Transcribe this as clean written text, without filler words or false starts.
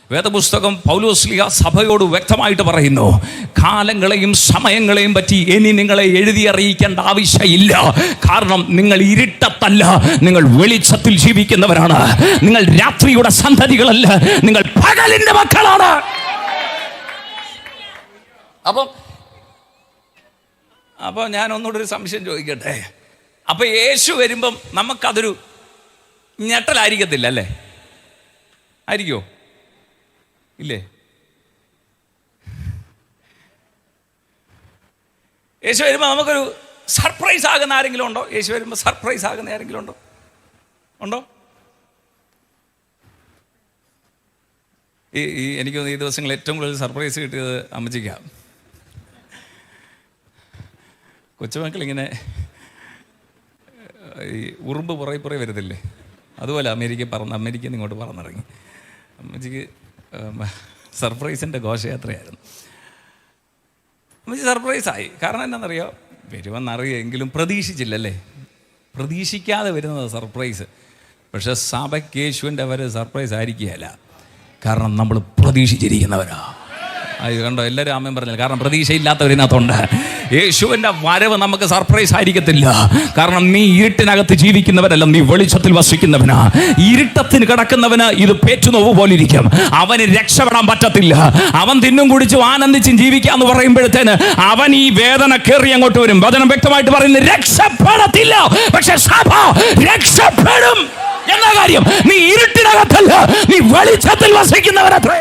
വേദപുസ്തകം പൗലോസ്ലീഹ സഭയോട് വ്യക്തമായിട്ട് പറയുന്നു, കാലങ്ങളെയും സമയങ്ങളെയും പറ്റി ഇനി നിങ്ങളെ എഴുതി അറിയിക്കേണ്ട ആവശ്യമില്ല. കാരണം നിങ്ങൾ ഇരുട്ടത്തല്ല, നിങ്ങൾ വെളിച്ചത്തിൽ ജീവിക്കുന്നവരാണ്. നിങ്ങൾ രാത്രിയുടെ സന്തതികളല്ല, നിങ്ങൾ പകലിന്റെ മക്കളാണ്. അപ്പോൾ ഞാൻ ഒന്നുകൂടെ ഒരു സംശയം ചോദിക്കട്ടെ. അപ്പോൾ യേശു വരുമ്പം നമുക്കതൊരു ഞെട്ടലായിരിക്കത്തില്ല അല്ലേ? ആയിരിക്കുമോ? ഇല്ലേ? യേശു വരുമ്പോൾ നമുക്കൊരു സർപ്രൈസ് ആകുന്ന ആരെങ്കിലും ഉണ്ടോ? യേശു വരുമ്പോൾ സർപ്രൈസ് ആകുന്ന ആരെങ്കിലും ഉണ്ടോ? എനിക്ക് തോന്നുന്നു ഈ ദിവസങ്ങളിൽ ഏറ്റവും കൂടുതൽ സർപ്രൈസ് കിട്ടിയത് അമ്മച്ചിക്കാണ്. കൊച്ചുമക്കളിങ്ങനെ ഈ ഉറുമ്പ് പുറകെ വരുന്നില്ലേ, അതുപോലെ അമേരിക്കയിൽ നിന്ന് ഇങ്ങോട്ട് പറന്നിറങ്ങി. അമ്മച്ചിക്ക് സർപ്രൈസിൻ്റെ ഘോഷയാത്രയായിരുന്നു. അമ്മച്ചി സർപ്രൈസായി. കാരണം എന്താണെന്നറിയോ? വരുമെന്നറിയെങ്കിലും പ്രതീക്ഷിച്ചില്ലല്ലേ. പ്രതീക്ഷിക്കാതെ വരുന്നത് സർപ്രൈസ്. പക്ഷെ സഭയ്ക്ക് യേശുവിൻ്റെ വരെ സർപ്രൈസ് ആയിരിക്കുകയല്ല. കാരണം നമ്മൾ പ്രതീക്ഷിച്ചിരിക്കുന്നവരാ. അത് കണ്ടോ, എല്ലാവരും ആമേൻ പറഞ്ഞില്ല. കാരണം പ്രതീക്ഷയില്ലാത്തവരിനകത്തുണ്ട്. യേശുവിൻ്റെ വരവ് നമുക്ക് സർപ്രൈസ് ആയിരിക്കത്തില്ല. കാരണം നീ ഇരുട്ടിനകത്ത് ജീവിക്കുന്നവനല്ല, നീ വെളിച്ചത്തിൽ വസിക്കുന്നവനാ. ഇരുട്ടത്തിന് കിടക്കുന്നവന് ഇത് പേറ്റുനോവ് പോലിരിക്കും. അവന് രക്ഷപ്പെടാൻ പറ്റത്തില്ല. അവൻ തിന്നും കുടിച്ചും ആനന്ദിച്ചും ജീവിക്കാന്ന് പറയുമ്പോഴത്തേന് അവൻ ഈ വേദന കയറി അങ്ങോട്ട് വരും. വചനം വ്യക്തമായിട്ട് പറയുന്നത് രക്ഷപ്പെടത്തില്ല. പക്ഷെ സഭ രക്ഷപ്പെടും എന്ന കാര്യം. നീ ഇരുട്ടിനകത്തല്ല, നീ വെളിച്ചത്തിൽ വസിക്കുന്നവനത്രേ.